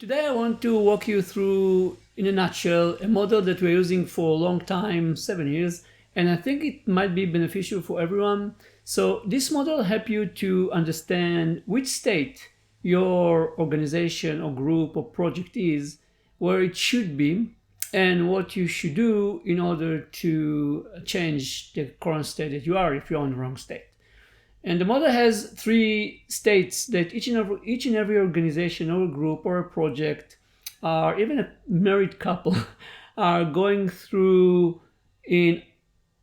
Today I want to walk you through, in a nutshell, a model that we're using for a long time, 7 years, and I think it might be beneficial for everyone. So this model helps you to understand which state your organization or group or project is, where it should be, and what you should do in order to change the current state that you are if you're on the wrong state. And the model has three states that each and every organization or group or a project or even a married couple are going through in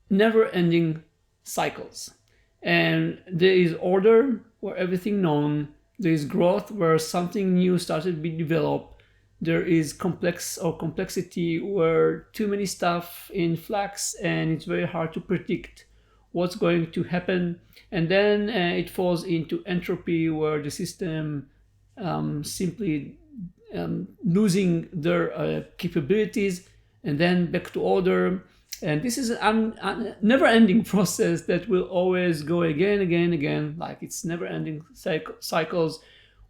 never-ending cycles. And there is order where everything known, there is growth where something new started to be developed, there is complexity where too many stuff in flux and it's very hard to predict what's going to happen, and then it falls into entropy where the system simply losing their capabilities, and then back to order. And this is a never-ending process that will always go again, like it's never-ending cycles.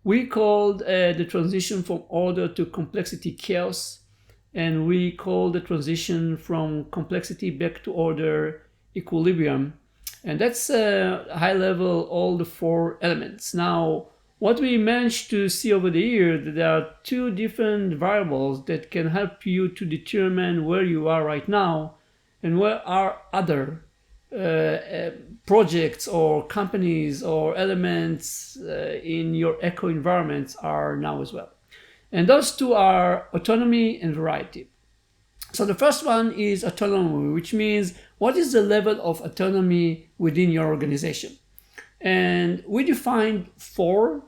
We called the transition from order to complexity chaos, and we call the transition from complexity back to order equilibrium. And that's high level, all the four elements. Now, what we managed to see over the year, that there are two different variables that can help you to determine where you are right now and where are other projects or companies or elements in your eco environments are now as well. And those two are autonomy and variety. So the first one is autonomy, which means what is the level of autonomy within your organization? And we defined 4,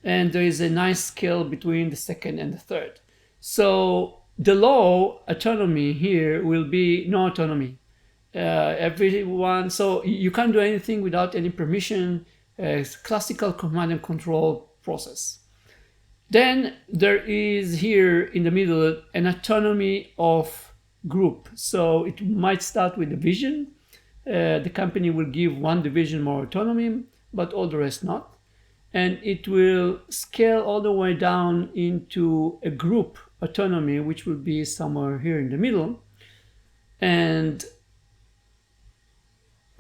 and there is a nice scale between the second and the third. So the low autonomy here will be no autonomy. Everyone, so you can't do anything without any permission. It's classical command and control process. Then there is here in the middle an autonomy of group. So it might start with a vision. The company will give one division more autonomy, but all the rest not. And it will scale all the way down into a group autonomy, which will be somewhere here in the middle. And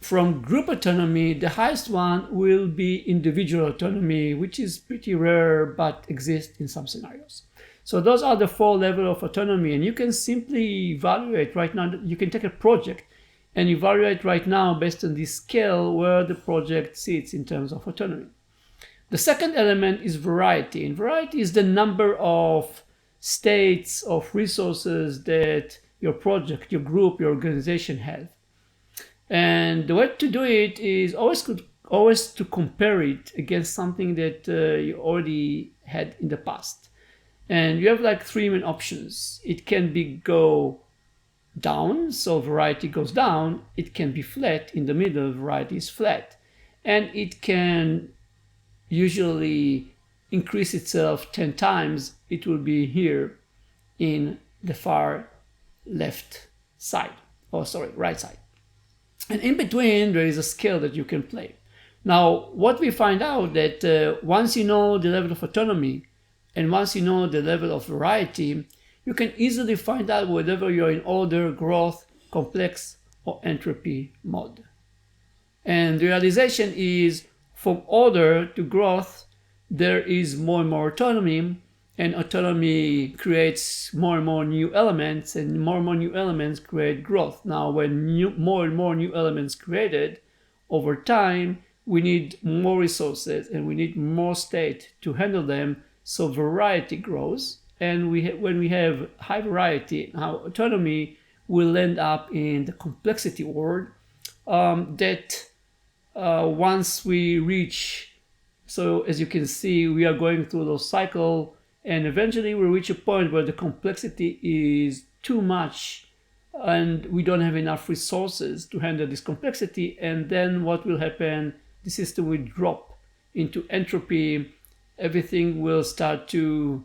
from group autonomy, the highest one will be individual autonomy, which is pretty rare but exists in some scenarios. So those are the 4 levels of autonomy, and you can simply evaluate right now. You can take a project and evaluate right now based on this scale where the project sits in terms of autonomy. The second element is variety, and variety is the number of states of resources that your project, your group, your organization has. And the way to do it is always to compare it against something that you already had in the past. And you have like 3 main options. It can be go down, so variety goes down. It can be flat, in the middle, variety is flat. And it can usually increase itself 10 times. It will be here in the far left side, right side. And in between, there is a scale that you can play. Now, what we find out that once you know the level of autonomy and once you know the level of variety, you can easily find out whether you're in order, growth, complex, or entropy mode. And the realization is from order to growth, there is more and more autonomy, and autonomy creates more and more new elements, and more new elements create growth. Now, when more and more new elements created over time, we need more resources and we need more state to handle them, so variety grows. And when we have high variety, our autonomy will end up in the complexity world that once we reach, so as you can see, we are going through those cycles, and eventually we reach a point where the complexity is too much and we don't have enough resources to handle this complexity. And then what will happen? The system will drop into entropy. Everything will start to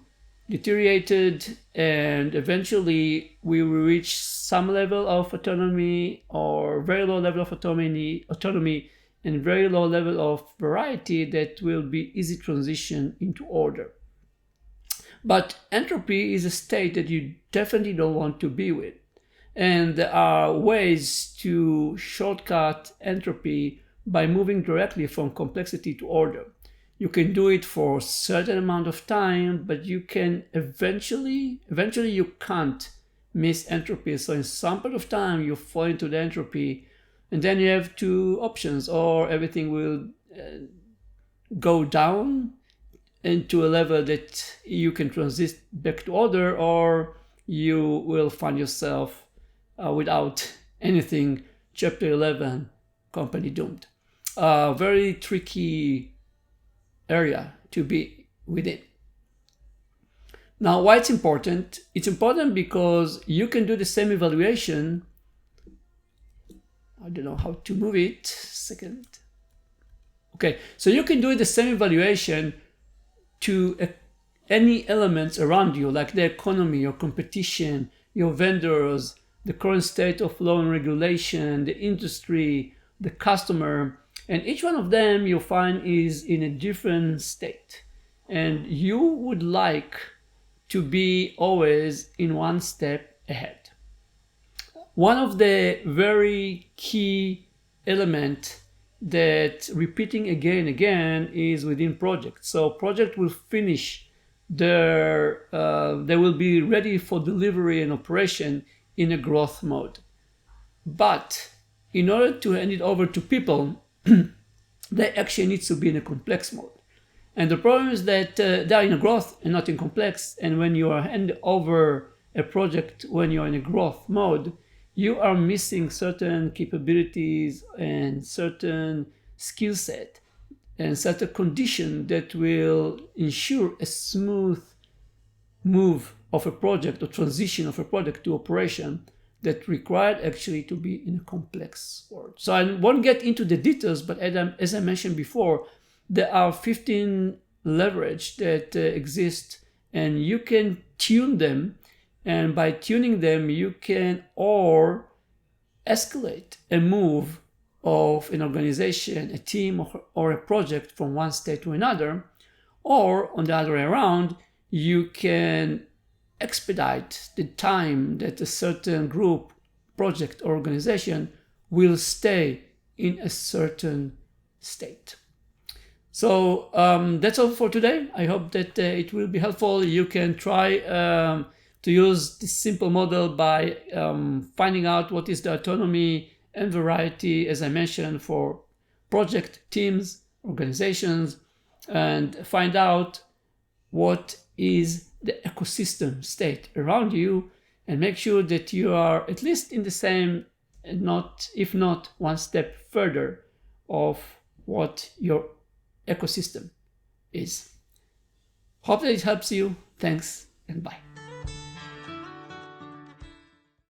deteriorate, and eventually we will reach some level of autonomy or very low level of autonomy and very low level of variety that will be easy transition into order. But entropy is a state that you definitely don't want to be with. And there are ways to shortcut entropy by moving directly from complexity to order. You can do it for a certain amount of time, but you can eventually you can't miss entropy. So in some part of time, you fall into the entropy, and then you have two options: or everything will go down into a level that you can transit back to order, or you will find yourself without anything, chapter 11, company doomed. Very tricky area to be within. Now, why it's important? It's important because you can do the same evaluation. I don't know how to move it. Second. Okay, so you can do the same evaluation to any elements around you, like the economy, your competition, your vendors, the current state of law and regulation, the industry, the customer, and each one of them you'll find is in a different state. And you would like to be always in one step ahead. One of the very key elements that repeating again and again is within projects. So project will finish they will be ready for delivery and operation in a growth mode. But in order to hand it over to people, they actually need to be in a complex mode. And the problem is that they are in a growth and not in complex. And when you are hand over a project, when you're in a growth mode, you are missing certain capabilities and certain skill set and certain condition that will ensure a smooth move of a project or transition of a project to operation that required actually to be in a complex world. So I won't get into the details, but as I mentioned before, there are 15 leverage that exist, and you can tune them, and by tuning them you can or escalate a move of an organization, a team, or a project from one state to another, or on the other way around, you can expedite the time that a certain group, project, or organization will stay in a certain state. So that's all for today. I hope that it will be helpful. You can try to use this simple model by finding out what is the autonomy and variety, as I mentioned, for project, teams, organizations, and find out what is the ecosystem state around you, and make sure that you are at least in the same, and not, if not, one step further of what your ecosystem is. Hope that it helps you. Thanks and bye.